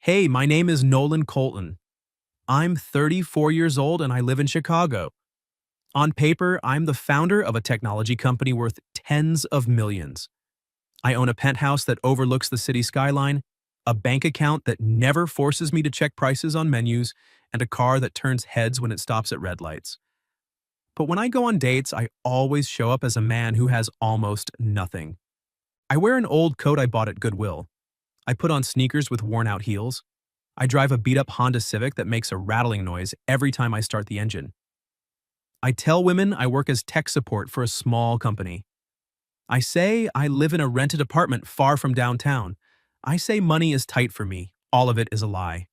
Hey, my name is Nolan Colton. I'm 34 years old and I live in Chicago. On paper, I'm the founder of a technology company worth tens of millions. I own a penthouse that overlooks the city skyline, a bank account that never forces me to check prices on menus, and a car that turns heads when it stops at red lights. But when I go on dates, I always show up as a man who has almost nothing. I wear an old coat I bought at Goodwill. I put on sneakers with worn-out heels. I drive a beat-up Honda Civic that makes a rattling noise every time I start the engine. I tell women I work as tech support for a small company. I say I live in a rented apartment far from downtown. I say money is tight for me. All of it is a lie.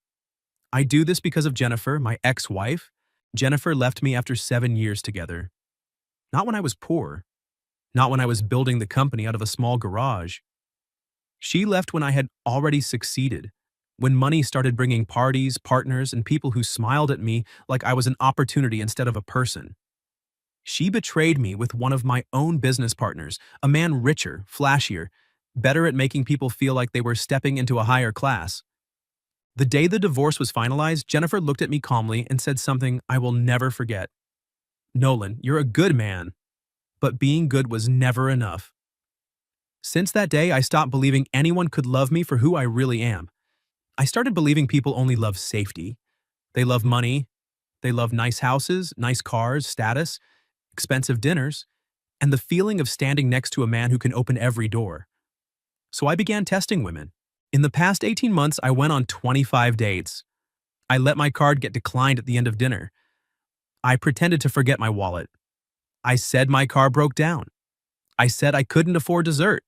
I do this because of Jennifer, my ex-wife. Jennifer left me after 7 years together. Not when I was poor. Not when I was building the company out of a small garage. She left when I had already succeeded, when money started bringing parties, partners, and people who smiled at me like I was an opportunity instead of a person. She betrayed me with one of my own business partners, a man richer, flashier, better at making people feel like they were stepping into a higher class. The day the divorce was finalized, Jennifer looked at me calmly and said something I will never forget. Nolan, you're a good man, but being good was never enough. Since that day, I stopped believing anyone could love me for who I really am. I started believing people only love safety. They love money. They love nice houses, nice cars, status, expensive dinners, and the feeling of standing next to a man who can open every door. So I began testing women. In the past 18 months, I went on 25 dates. I let my card get declined at the end of dinner. I pretended to forget my wallet. I said my car broke down. I said I couldn't afford dessert.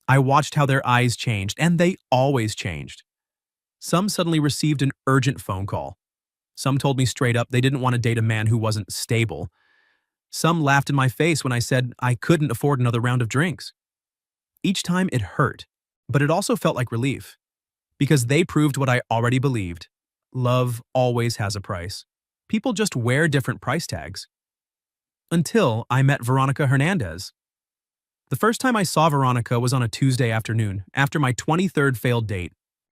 I watched how their eyes changed, and they always changed. Some suddenly received an urgent phone call. Some told me straight up they didn't want to date a man who wasn't stable. Some laughed in my face when I said I couldn't afford another round of drinks. Each time it hurt, but it also felt like relief, because they proved what I already believed. Love always has a price. People just wear different price tags. Until I met Veronica Hernandez. The first time I saw Veronica was on a Tuesday afternoon, after my 23rd failed date.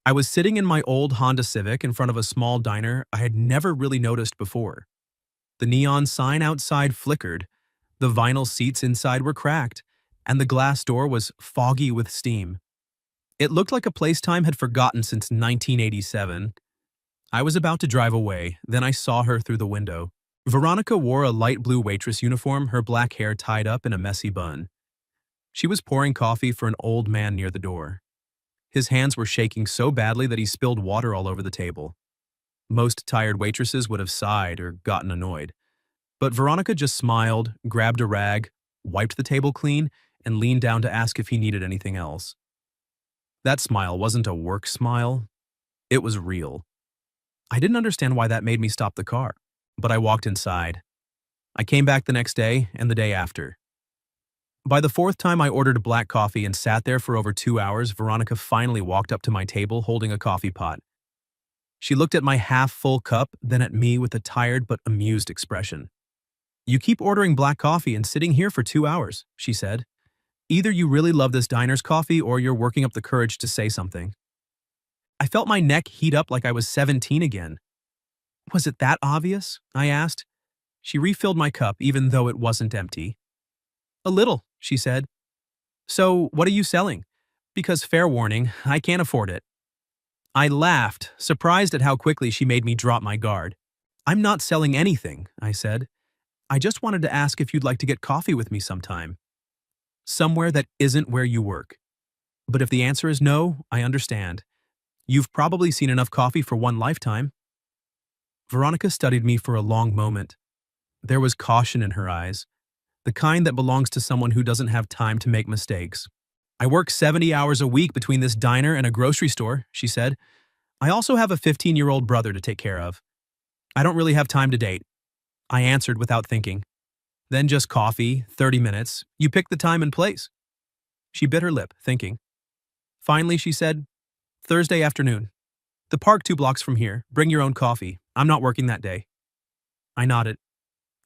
I was sitting in my old Honda Civic in front of a small diner I had never really noticed before. The neon sign outside flickered, the vinyl seats inside were cracked, and the glass door was foggy with steam. It looked like a place time had forgotten since 1987. I was about to drive away, then I saw her through the window. Veronica wore a light blue waitress uniform, her black hair tied up in a messy bun. She was pouring coffee for an old man near the door. His hands were shaking so badly that he spilled water all over the table. Most tired waitresses would have sighed or gotten annoyed. But Veronica just smiled, grabbed a rag, wiped the table clean, and leaned down to ask if he needed anything else. That smile wasn't a work smile. It was real. I didn't understand why that made me stop the car, but I walked inside. I came back the next day and the day after. By the fourth time I ordered black coffee and sat there for over 2 hours, Veronica finally walked up to my table holding a coffee pot. She looked at my half-full cup, then at me with a tired but amused expression. "You keep ordering black coffee and sitting here for 2 hours," she said. "Either you really love this diner's coffee or you're working up the courage to say something." I felt my neck heat up like I was 17 again. "Was it that obvious?" I asked. She refilled my cup even though it wasn't empty. "A little," she said. "So, what are you selling? Because fair warning, I can't afford it." I laughed, surprised at how quickly she made me drop my guard. "I'm not selling anything," I said. "I just wanted to ask if you'd like to get coffee with me sometime. Somewhere that isn't where you work. But if the answer is no, I understand. You've probably seen enough coffee for one lifetime." Veronica studied me for a long moment. There was caution in her eyes, the kind that belongs to someone who doesn't have time to make mistakes. "I work 70 hours a week between this diner and a grocery store," she said. "I also have a 15-year-old brother to take care of. I don't really have time to date." I answered without thinking. "Then just coffee, 30 minutes. You pick the time and place." She bit her lip, thinking. Finally, she said, "Thursday afternoon. The park 2 blocks from here. Bring your own coffee. I'm not working that day." I nodded.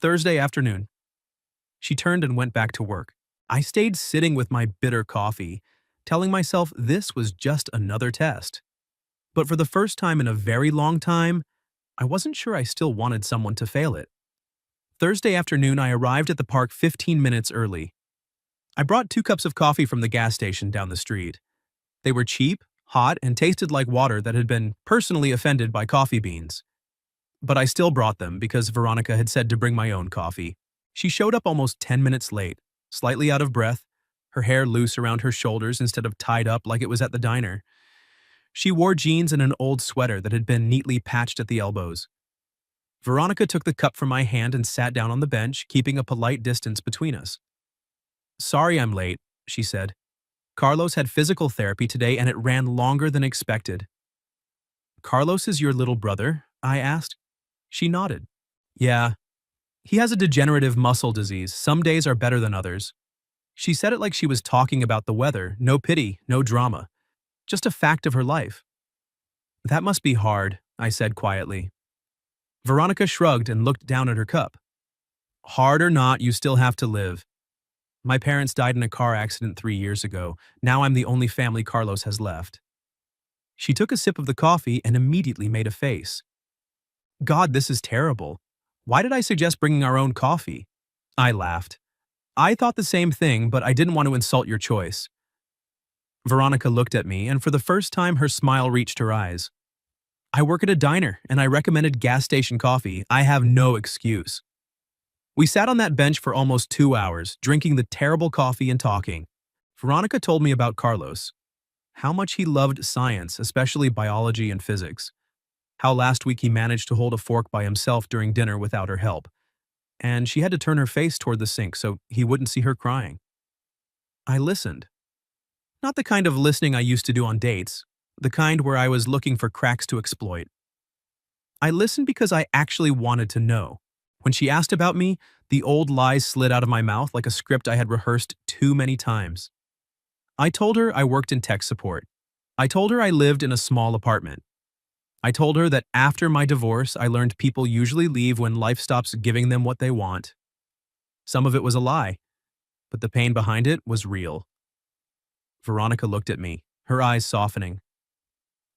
"Thursday afternoon." She turned and went back to work. I stayed sitting with my bitter coffee, telling myself this was just another test. But for the first time in a very long time, I wasn't sure I still wanted someone to fail it. Thursday afternoon, I arrived at the park 15 minutes early. I brought 2 cups of coffee from the gas station down the street. They were cheap, hot, and tasted like water that had been personally offended by coffee beans. But I still brought them because Veronica had said to bring my own coffee. She showed up almost 10 minutes late, slightly out of breath, her hair loose around her shoulders instead of tied up like it was at the diner. She wore jeans and an old sweater that had been neatly patched at the elbows. Veronica took the cup from my hand and sat down on the bench, keeping a polite distance between us. "Sorry I'm late," she said. "Carlos had physical therapy today and it ran longer than expected." "Carlos is your little brother?" I asked. She nodded. "Yeah. He has a degenerative muscle disease. Some days are better than others." She said it like she was talking about the weather. No pity, no drama. Just a fact of her life. "That must be hard," I said quietly. Veronica shrugged and looked down at her cup. "Hard or not, you still have to live. My parents died in a car accident 3 years ago. Now I'm the only family Carlos has left." She took a sip of the coffee and immediately made a face. "God, this is terrible. Why did I suggest bringing our own coffee?" I laughed. "I thought the same thing, but I didn't want to insult your choice." Veronica looked at me, and for the first time her smile reached her eyes. "I work at a diner, and I recommended gas station coffee. I have no excuse." We sat on that bench for almost 2 hours, drinking the terrible coffee and talking. Veronica told me about Carlos, how much he loved science, especially biology and physics, how last week he managed to hold a fork by himself during dinner without her help, and she had to turn her face toward the sink so he wouldn't see her crying. I listened. Not the kind of listening I used to do on dates, the kind where I was looking for cracks to exploit. I listened because I actually wanted to know. When she asked about me, the old lies slid out of my mouth like a script I had rehearsed too many times. I told her I worked in tech support. I told her I lived in a small apartment. I told her that after my divorce, I learned people usually leave when life stops giving them what they want. Some of it was a lie, but the pain behind it was real. Veronica looked at me, her eyes softening.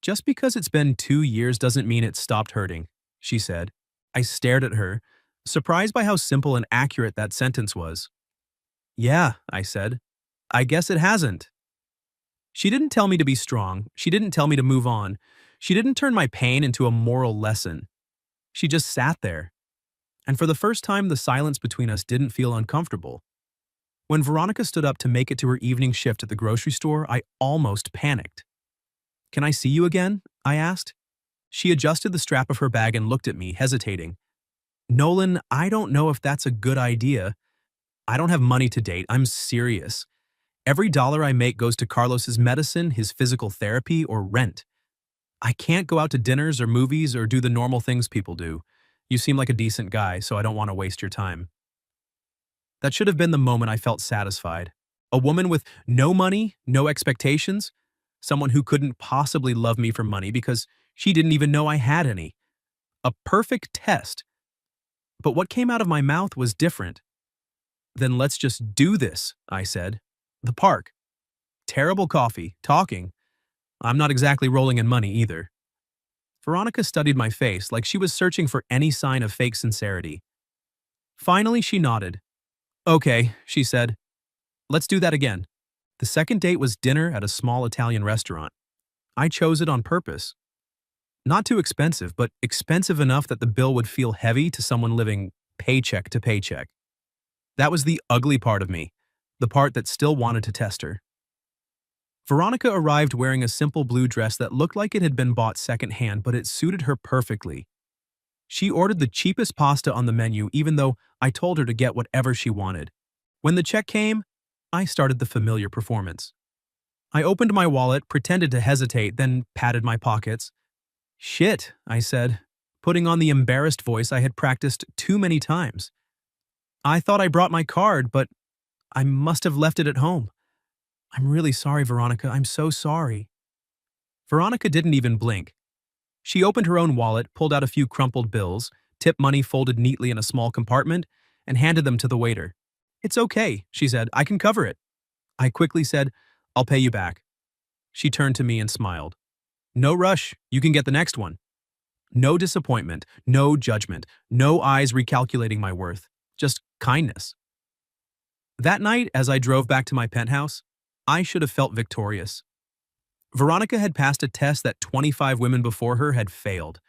"Just because it's been 2 years doesn't mean it stopped hurting," she said. I stared at her, surprised by how simple and accurate that sentence was. "Yeah," I said. "I guess it hasn't." She didn't tell me to be strong. She didn't tell me to move on. She didn't turn my pain into a moral lesson. She just sat there. And for the first time, the silence between us didn't feel uncomfortable. When Veronica stood up to make it to her evening shift at the grocery store, I almost panicked. "Can I see you again?" I asked. She adjusted the strap of her bag and looked at me, hesitating. "Nolan, I don't know if that's a good idea. I don't have money to date. I'm serious. Every dollar I make goes to Carlos's medicine, his physical therapy, or rent. I can't go out to dinners or movies or do the normal things people do. You seem like a decent guy, so I don't want to waste your time." That should have been the moment I felt satisfied. A woman with no money, no expectations, someone who couldn't possibly love me for money because she didn't even know I had any. A perfect test. But what came out of my mouth was different. "Then let's just do this," I said. "The park. Terrible coffee, talking. I'm not exactly rolling in money either." Veronica studied my face like she was searching for any sign of fake sincerity. Finally, she nodded. "Okay," she said. "Let's do that again." The second date was dinner at a small Italian restaurant. I chose it on purpose. Not too expensive, but expensive enough that the bill would feel heavy to someone living paycheck to paycheck. That was the ugly part of me, the part that still wanted to test her. Veronica arrived wearing a simple blue dress that looked like it had been bought secondhand, but it suited her perfectly. She ordered the cheapest pasta on the menu, even though I told her to get whatever she wanted. When the check came, I started the familiar performance. I opened my wallet, pretended to hesitate, then patted my pockets. "Shit," I said, putting on the embarrassed voice I had practiced too many times. "I thought I brought my card, but I must have left it at home. I'm really sorry, Veronica. I'm so sorry." Veronica didn't even blink. She opened her own wallet, pulled out a few crumpled bills, tip money folded neatly in a small compartment, and handed them to the waiter. "It's okay," she said. "I can cover it." I quickly said, "I'll pay you back." She turned to me and smiled. No rush, you can get the next one. No disappointment, no judgment, no eyes recalculating my worth. Just kindness. That night, as I drove back to my penthouse, I should have felt victorious. Veronica had passed a test that 25 women before her had failed.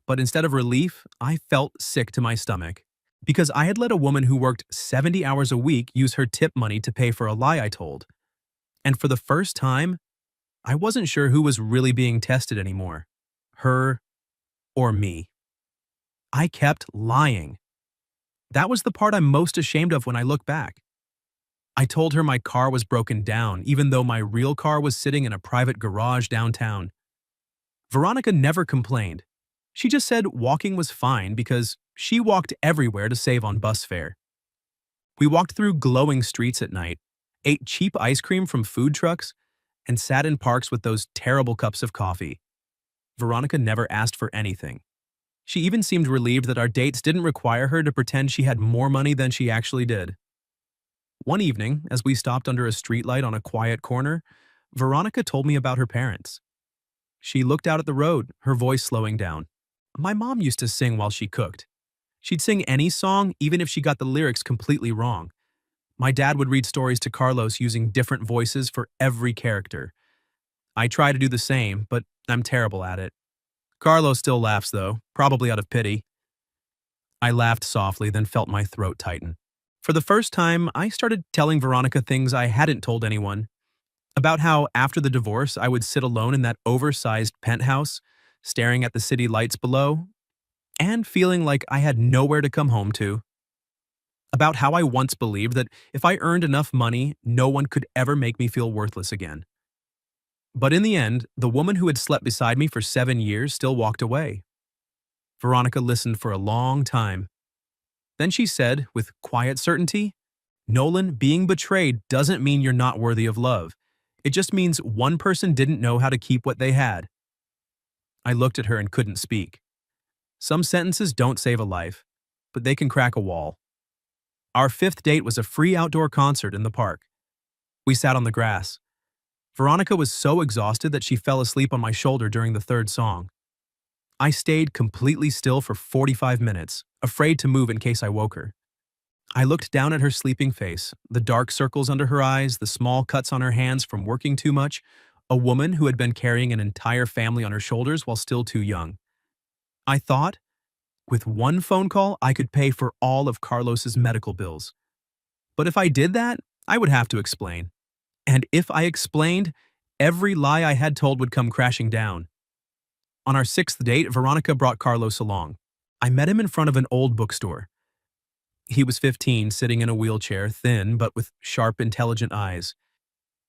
But instead of relief, I felt sick to my stomach. Because I had let a woman who worked 70 hours a week use her tip money to pay for a lie I told. And for the first time, I wasn't sure who was really being tested anymore. Her or me. I kept lying. That was the part I'm most ashamed of when I look back. I told her my car was broken down, even though my real car was sitting in a private garage downtown. Veronica never complained. She just said walking was fine because she walked everywhere to save on bus fare. We walked through glowing streets at night, ate cheap ice cream from food trucks, and sat in parks with those terrible cups of coffee. Veronica never asked for anything. She even seemed relieved that our dates didn't require her to pretend she had more money than she actually did. One evening, as we stopped under a streetlight on a quiet corner, Veronica told me about her parents. She looked out at the road, her voice slowing down. My mom used to sing while she cooked. She'd sing any song, even if she got the lyrics completely wrong. My dad would read stories to Carlos using different voices for every character. I try to do the same, but I'm terrible at it. Carlos still laughs, though, probably out of pity. I laughed softly, then felt my throat tighten. For the first time, I started telling Veronica things I hadn't told anyone. About how, after the divorce, I would sit alone in that oversized penthouse, staring at the city lights below, and feeling like I had nowhere to come home to. About how I once believed that if I earned enough money, no one could ever make me feel worthless again. But in the end, the woman who had slept beside me for 7 years still walked away. Veronica listened for a long time. Then she said, with quiet certainty, Nolan, being betrayed doesn't mean you're not worthy of love. It just means one person didn't know how to keep what they had. I looked at her and couldn't speak. Some sentences don't save a life, but they can crack a wall. Our fifth date was a free outdoor concert in the park. We sat on the grass. Veronica was so exhausted that she fell asleep on my shoulder during the third song. I stayed completely still for 45 minutes, afraid to move in case I woke her. I looked down at her sleeping face, the dark circles under her eyes, the small cuts on her hands from working too much, a woman who had been carrying an entire family on her shoulders while still too young. I thought, with one phone call, I could pay for all of Carlos's medical bills. But if I did that, I would have to explain. And if I explained, every lie I had told would come crashing down. On our sixth date, Veronica brought Carlos along. I met him in front of an old bookstore. He was 15, sitting in a wheelchair, thin but with sharp, intelligent eyes.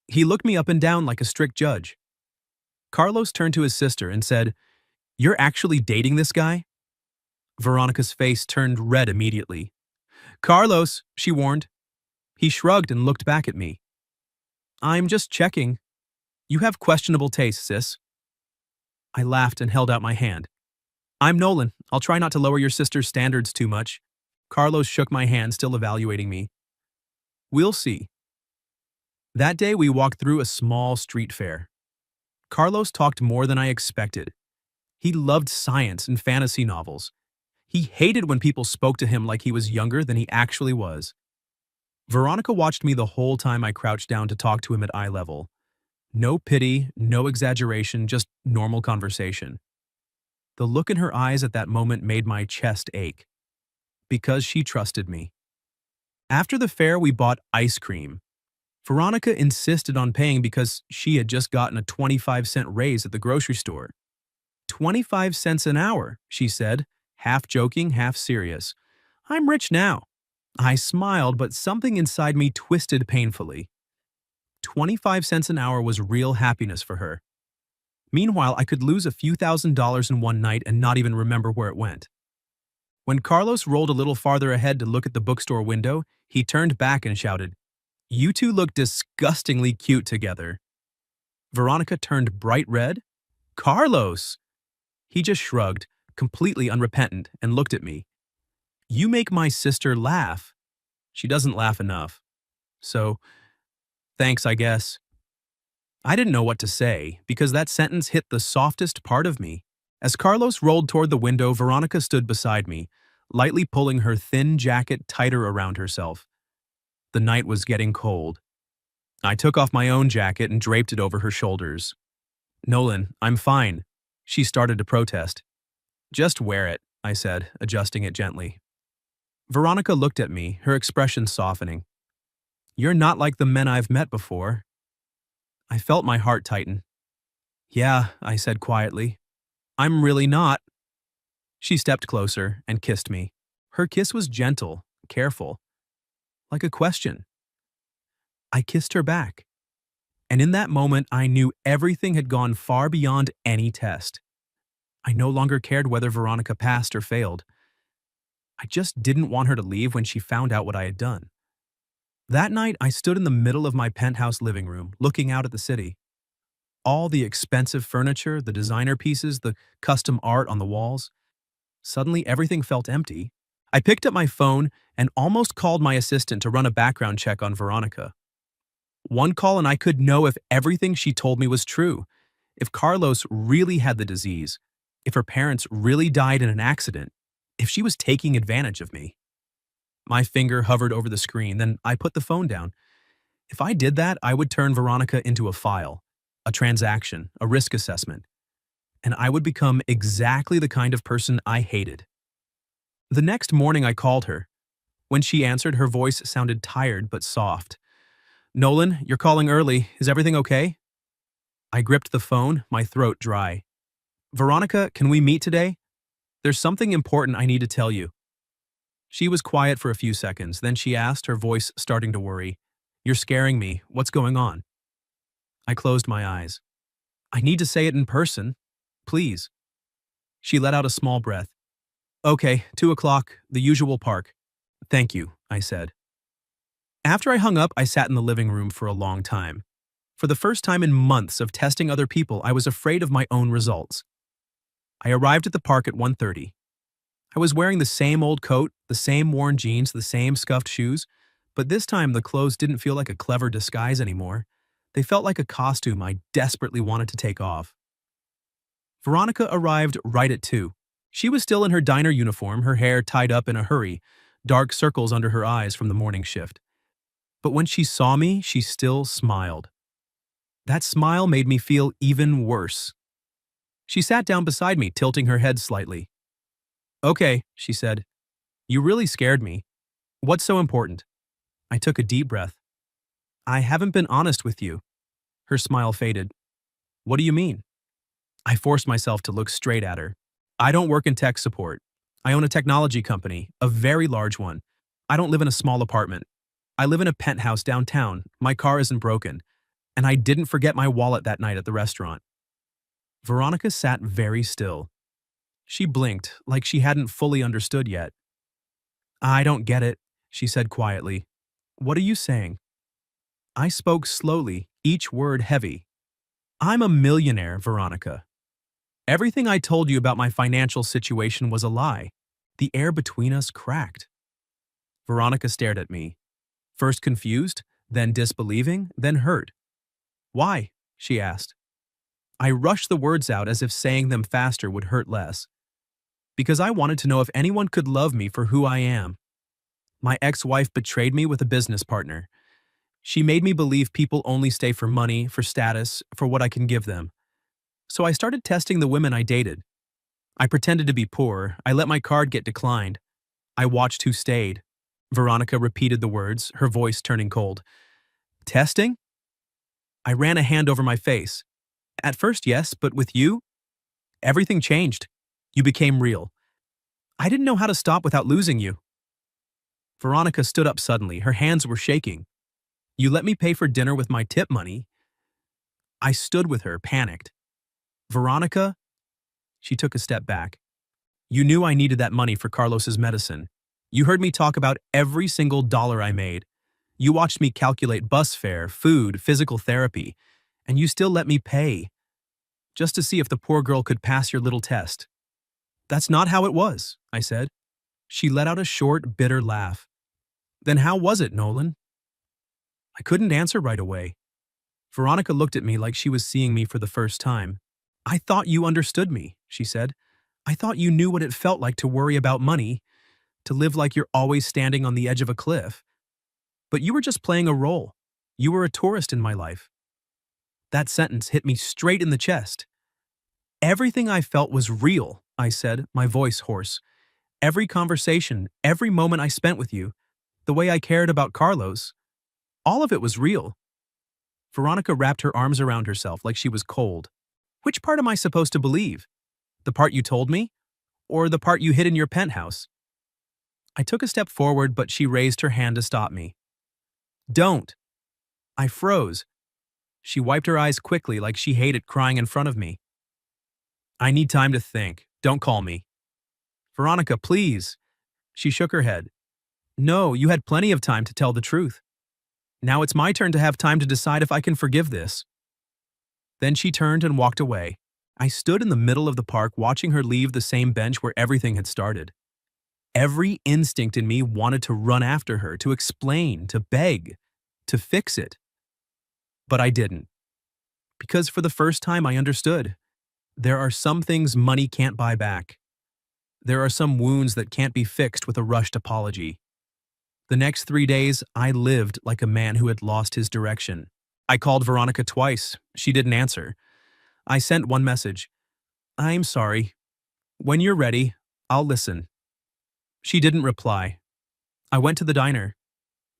He looked me up and down like a strict judge. Carlos turned to his sister and said, "You're actually dating this guy?" Veronica's face turned red immediately. "Carlos," she warned. He shrugged and looked back at me. "I'm just checking. You have questionable taste, sis." I laughed and held out my hand. "I'm Nolan. I'll try not to lower your sister's standards too much." Carlos shook my hand, still evaluating me. "We'll see." That day we walked through a small street fair. Carlos talked more than I expected. He loved science and fantasy novels. He hated when people spoke to him like he was younger than he actually was. Veronica watched me the whole time I crouched down to talk to him at eye level. No pity, no exaggeration, just normal conversation. The look in her eyes at that moment made my chest ache. Because she trusted me. After the fair, we bought ice cream. Veronica insisted on paying because she had just gotten a 25-cent raise at the grocery store. 25 cents an hour, she said, half joking, half serious. I'm rich now. I smiled, but something inside me twisted painfully. 25 cents an hour was real happiness for her. Meanwhile, I could lose a few $1,000s in one night and not even remember where it went. When Carlos rolled a little farther ahead to look at the bookstore window, he turned back and shouted, "You two look disgustingly cute together." Veronica turned bright red. "Carlos!" He just shrugged, completely unrepentant, and looked at me. "You make my sister laugh." She doesn't laugh enough. So, thanks, I guess. I didn't know what to say because that sentence hit the softest part of me. As Carlos rolled toward the window, Veronica stood beside me, lightly pulling her thin jacket tighter around herself. The night was getting cold. I took off my own jacket and draped it over her shoulders. "Nolan, I'm fine." She started to protest. "Just wear it," I said, adjusting it gently. Veronica looked at me, her expression softening. "You're not like the men I've met before." I felt my heart tighten. "Yeah," I said quietly. "I'm really not." She stepped closer and kissed me. Her kiss was gentle, careful, like a question. I kissed her back. And in that moment, I knew everything had gone far beyond any test. I no longer cared whether Veronica passed or failed. I just didn't want her to leave when she found out what I had done. That night, I stood in the middle of my penthouse living room, looking out at the city. All the expensive furniture, the designer pieces, the custom art on the walls. Suddenly, everything felt empty. I picked up my phone and almost called my assistant to run a background check on Veronica. One call and I could know if everything she told me was true, if Carlos really had the disease, if her parents really died in an accident, if she was taking advantage of me. My finger hovered over the screen, then I put the phone down. If I did that, I would turn Veronica into a file, a transaction, a risk assessment, and I would become exactly the kind of person I hated. The next morning I called her. When she answered, her voice sounded tired but soft. "Nolan, you're calling early. Is everything okay?" I gripped the phone, my throat dry. "Veronica, can we meet today? There's something important I need to tell you." She was quiet for a few seconds, then she asked, her voice starting to worry. "You're scaring me. What's going on?" I closed my eyes. "I need to say it in person. Please." She let out a small breath. "Okay, 2 o'clock, the usual park." "Thank you," I said. After I hung up, I sat in the living room for a long time. For the first time in months of testing other people, I was afraid of my own results. I arrived at the park at 1:30. I was wearing the same old coat, the same worn jeans, the same scuffed shoes, but this time the clothes didn't feel like a clever disguise anymore. They felt like a costume I desperately wanted to take off. Veronica arrived right at 2. She was still in her diner uniform, her hair tied up in a hurry, dark circles under her eyes from the morning shift. But when she saw me, she still smiled. That smile made me feel even worse. She sat down beside me, tilting her head slightly. "Okay," she said. "You really scared me. What's so important?" I took a deep breath. "I haven't been honest with you." Her smile faded. "What do you mean?" I forced myself to look straight at her. "I don't work in tech support. I own a technology company, a very large one. I don't live in a small apartment. I live in a penthouse downtown. My car isn't broken. And I didn't forget my wallet that night at the restaurant." Veronica sat very still. She blinked, like she hadn't fully understood yet. "I don't get it," she said quietly. "What are you saying?" I spoke slowly, each word heavy. "I'm a millionaire, Veronica. Everything I told you about my financial situation was a lie. The air between us cracked." Veronica stared at me, first confused, then disbelieving, then hurt. "Why?" she asked. I rushed the words out as if saying them faster would hurt less. "Because I wanted to know if anyone could love me for who I am. My ex-wife betrayed me with a business partner. She made me believe people only stay for money, for status, for what I can give them. So I started testing the women I dated. I pretended to be poor. I let my card get declined. I watched who stayed." Veronica repeated the words, her voice turning cold. "Testing?" I ran a hand over my face. "At first, yes, but with you, everything changed. You became real. I didn't know how to stop without losing you." Veronica stood up suddenly. Her hands were shaking. "You let me pay for dinner with my tip money." I stood with her, panicked. "Veronica?" She took a step back. "You knew I needed that money for Carlos's medicine. You heard me talk about every single dollar I made. You watched me calculate bus fare, food, physical therapy, and you still let me pay, just to see if the poor girl could pass your little test." "That's not how it was," I said. She let out a short, bitter laugh. "Then how was it, Nolan?" I couldn't answer right away. Veronica looked at me like she was seeing me for the first time. I thought you understood me, she said. I thought you knew what it felt like to worry about money, to live like you're always standing on the edge of a cliff. But you were just playing a role. You were a tourist in my life. That sentence hit me straight in the chest. Everything I felt was real, I said, my voice hoarse. Every conversation, every moment I spent with you, the way I cared about Carlos, all of it was real. Veronica wrapped her arms around herself like she was cold. Which part am I supposed to believe? The part you told me? Or the part you hid in your penthouse? I took a step forward, but she raised her hand to stop me. Don't. I froze. She wiped her eyes quickly like she hated crying in front of me. I need time to think. Don't call me. Veronica, please. She shook her head. No, you had plenty of time to tell the truth. Now it's my turn to have time to decide if I can forgive this. Then she turned and walked away. I stood in the middle of the park watching her leave the same bench where everything had started. Every instinct in me wanted to run after her, to explain, to beg, to fix it. But I didn't. Because for the first time I understood. There are some things money can't buy back. There are some wounds that can't be fixed with a rushed apology. The next 3 days, I lived like a man who had lost his direction. I called Veronica twice. She didn't answer. I sent one message. I'm sorry. When you're ready, I'll listen. She didn't reply. I went to the diner.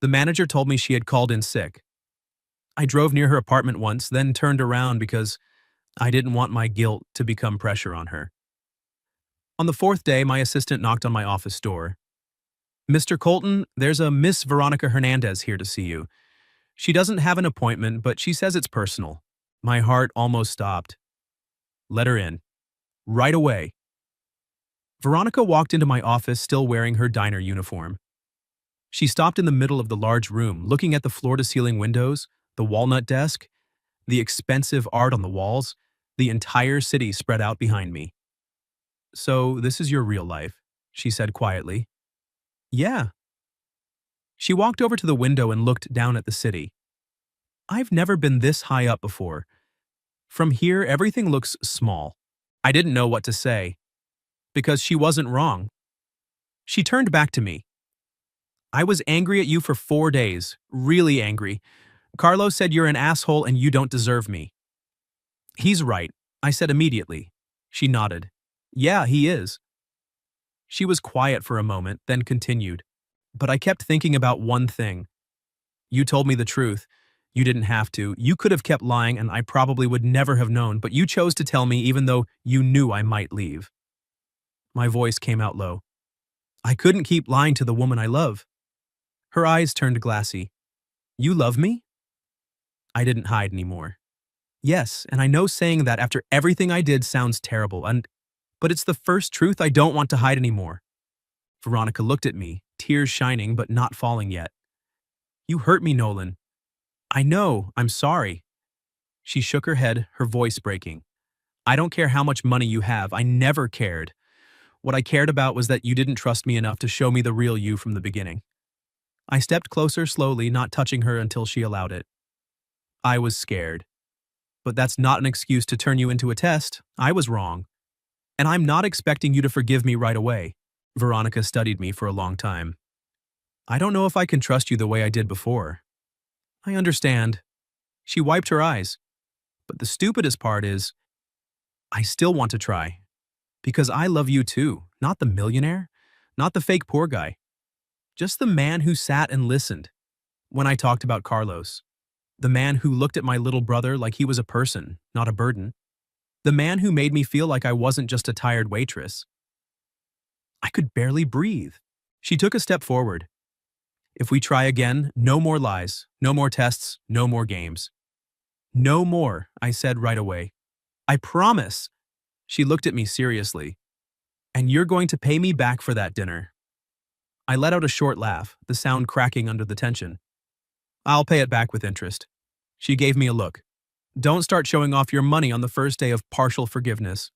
The manager told me she had called in sick. I drove near her apartment once, then turned around because I didn't want my guilt to become pressure on her. On the fourth day, my assistant knocked on my office door. Mr. Colton, there's a Miss Veronica Hernandez here to see you. She doesn't have an appointment, but she says it's personal. My heart almost stopped. Let her in. Right away. Veronica walked into my office still wearing her diner uniform. She stopped in the middle of the large room, looking at the floor-to-ceiling windows, the walnut desk, the expensive art on the walls, the entire city spread out behind me. So this is your real life, she said quietly. Yeah. She walked over to the window and looked down at the city. I've never been this high up before. From here, everything looks small. I didn't know what to say. Because she wasn't wrong. She turned back to me. I was angry at you for 4 days, really angry. Carlos said you're an asshole and you don't deserve me. He's right, I said immediately. She nodded. Yeah, he is. She was quiet for a moment, then continued. But I kept thinking about one thing. You told me the truth. You didn't have to. You could have kept lying and I probably would never have known, but you chose to tell me even though you knew I might leave. My voice came out low. I couldn't keep lying to the woman I love. Her eyes turned glassy. You love me? I didn't hide anymore. Yes, and I know saying that after everything I did sounds terrible, but it's the first truth I don't want to hide anymore. Veronica looked at me, tears shining but not falling yet. You hurt me, Nolan. I know, I'm sorry. She shook her head, her voice breaking. I don't care how much money you have, I never cared. What I cared about was that you didn't trust me enough to show me the real you from the beginning. I stepped closer slowly, not touching her until she allowed it. I was scared. But that's not an excuse to turn you into a test. I was wrong. And I'm not expecting you to forgive me right away. Veronica studied me for a long time. I don't know if I can trust you the way I did before. I understand. She wiped her eyes. But the stupidest part is, I still want to try. Because I love you too, not the millionaire, not the fake poor guy. Just the man who sat and listened when I talked about Carlos. The man who looked at my little brother like he was a person, not a burden. The man who made me feel like I wasn't just a tired waitress. I could barely breathe. She took a step forward. If we try again, no more lies, no more tests, no more games. No more, I said right away. I promise. She looked at me seriously. And you're going to pay me back for that dinner. I let out a short laugh, the sound cracking under the tension. I'll pay it back with interest. She gave me a look. Don't start showing off your money on the first day of partial forgiveness.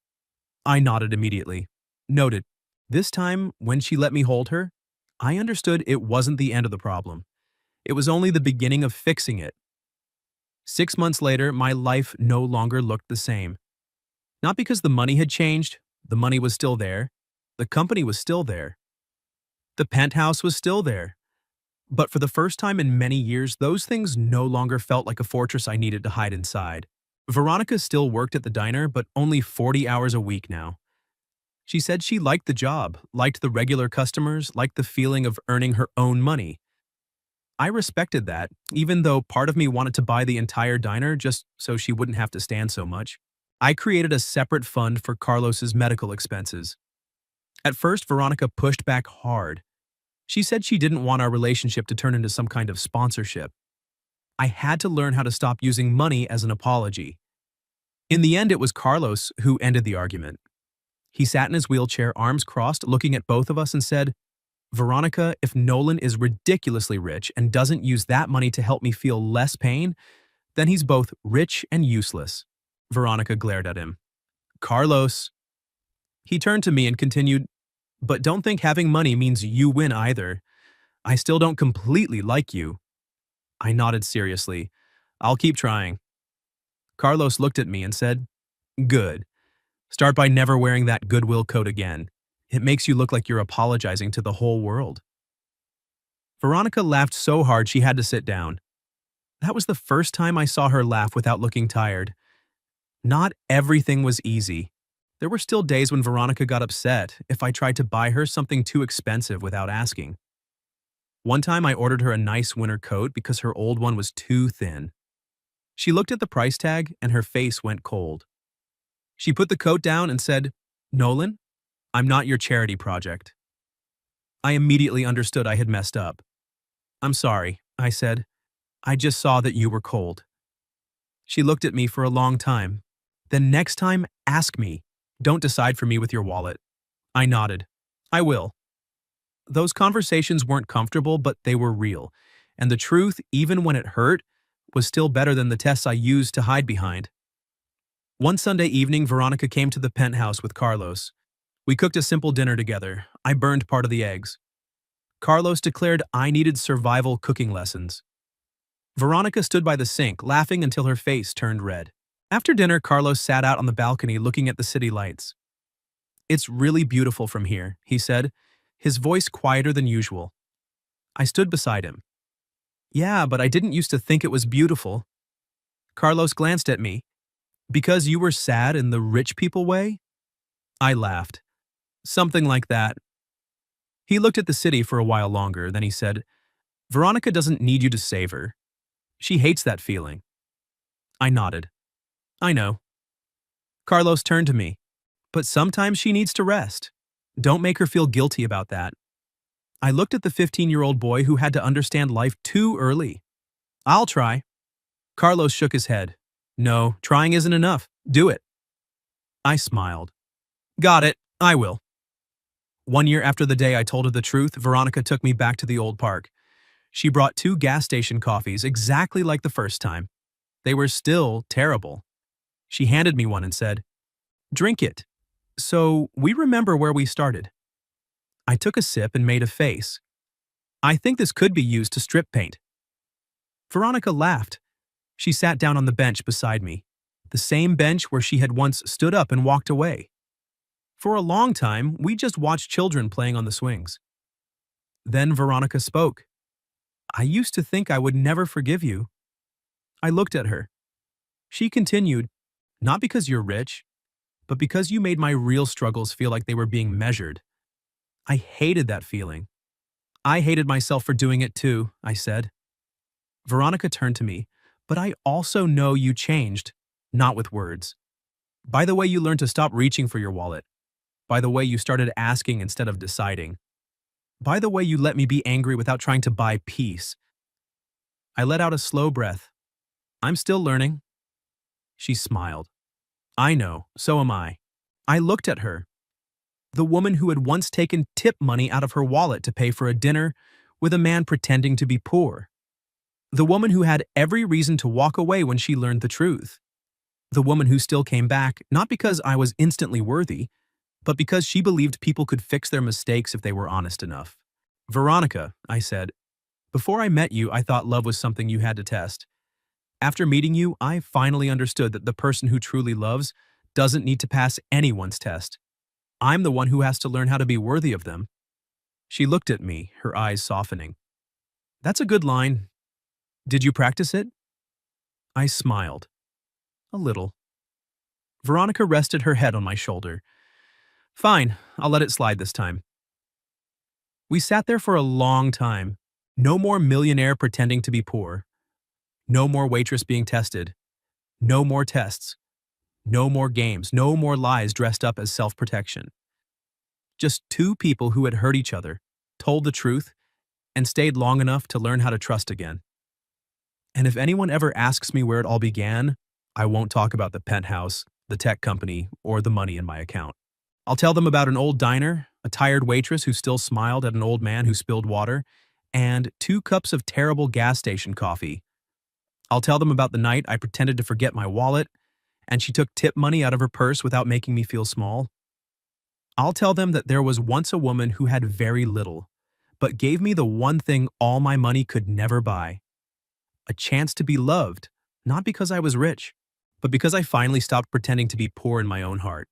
I nodded immediately. Noted. This time, when she let me hold her, I understood it wasn't the end of the problem. It was only the beginning of fixing it. 6 months later, my life no longer looked the same. Not because the money had changed, the money was still there. The company was still there. The penthouse was still there. But for the first time in many years, those things no longer felt like a fortress I needed to hide inside. Veronica still worked at the diner, but only 40 hours a week now. She said she liked the job, liked the regular customers, liked the feeling of earning her own money. I respected that, even though part of me wanted to buy the entire diner just so she wouldn't have to stand so much. I created a separate fund for Carlos's medical expenses. At first, Veronica pushed back hard. She said she didn't want our relationship to turn into some kind of sponsorship. I had to learn how to stop using money as an apology. In the end, it was Carlos who ended the argument. He sat in his wheelchair, arms crossed, looking at both of us and said, "Veronica, if Nolan is ridiculously rich and doesn't use that money to help me feel less pain, then he's both rich and useless." Veronica glared at him. "Carlos." He turned to me and continued, "But don't think having money means you win either. I still don't completely like you." I nodded seriously. "I'll keep trying." Carlos looked at me and said, "Good. Start by never wearing that goodwill coat again. It makes you look like you're apologizing to the whole world." Veronica laughed so hard she had to sit down. That was the first time I saw her laugh without looking tired. Not everything was easy. There were still days when Veronica got upset if I tried to buy her something too expensive without asking. One time I ordered her a nice winter coat because her old one was too thin. She looked at the price tag and her face went cold. She put the coat down and said, "Nolan, I'm not your charity project." I immediately understood I had messed up. "I'm sorry," I said. "I just saw that you were cold." She looked at me for a long time. "Then next time, ask me. Don't decide for me with your wallet." I nodded. "I will." Those conversations weren't comfortable, but they were real. And the truth, even when it hurt, was still better than the tests I used to hide behind. One Sunday evening, Veronica came to the penthouse with Carlos. We cooked a simple dinner together. I burned part of the eggs. Carlos declared I needed survival cooking lessons. Veronica stood by the sink, laughing until her face turned red. After dinner, Carlos sat out on the balcony looking at the city lights. "It's really beautiful from here," he said, his voice quieter than usual. I stood beside him. "Yeah, but I didn't used to think it was beautiful." Carlos glanced at me. "Because you were sad in the rich people way?" I laughed. "Something like that." He looked at the city for a while longer, then he said, "Veronica doesn't need you to save her. She hates that feeling." I nodded. "I know." Carlos turned to me. "But sometimes she needs to rest. Don't make her feel guilty about that." I looked at the 15-year-old boy who had to understand life too early. "I'll try." Carlos shook his head. "No, trying isn't enough. Do it." I smiled. "Got it. I will." 1 year after the day I told her the truth, Veronica took me back to the old park. She brought 2 gas station coffees exactly like the first time. They were still terrible. She handed me one and said, "Drink it. So we remember where we started." I took a sip and made a face. "I think this could be used to strip paint." Veronica laughed. She sat down on the bench beside me, the same bench where she had once stood up and walked away. For a long time, we just watched children playing on the swings. Then Veronica spoke. "I used to think I would never forgive you." I looked at her. She continued, "Not because you're rich, but because you made my real struggles feel like they were being measured." I hated that feeling. "I hated myself for doing it too," I said. Veronica turned to me. "But I also know you changed, not with words. By the way you learned to stop reaching for your wallet. By the way you started asking instead of deciding. By the way you let me be angry without trying to buy peace." I let out a slow breath. "I'm still learning." She smiled. "I know, so am I." I looked at her. The woman who had once taken tip money out of her wallet to pay for a dinner with a man pretending to be poor. The woman who had every reason to walk away when she learned the truth. The woman who still came back, not because I was instantly worthy, but because she believed people could fix their mistakes if they were honest enough. "Veronica," I said, "before I met you, I thought love was something you had to test. After meeting you, I finally understood that the person who truly loves doesn't need to pass anyone's test. I'm the one who has to learn how to be worthy of them. She looked at me, her eyes softening. That's a good line. Did you practice it? I smiled. A little. Veronica rested her head on my shoulder. Fine, I'll let it slide this time. We sat there for a long time. No more millionaire pretending to be poor. No more waitress being tested. No more tests. No more games. No more lies dressed up as self-protection. Just two people who had hurt each other, told the truth, and stayed long enough to learn how to trust again. And if anyone ever asks me where it all began, I won't talk about the penthouse, the tech company, or the money in my account. I'll tell them about an old diner, a tired waitress who still smiled at an old man who spilled water, and 2 cups of terrible gas station coffee. I'll tell them about the night I pretended to forget my wallet, and she took tip money out of her purse without making me feel small. I'll tell them that there was once a woman who had very little, but gave me the one thing all my money could never buy: a chance to be loved, not because I was rich, but because I finally stopped pretending to be poor in my own heart.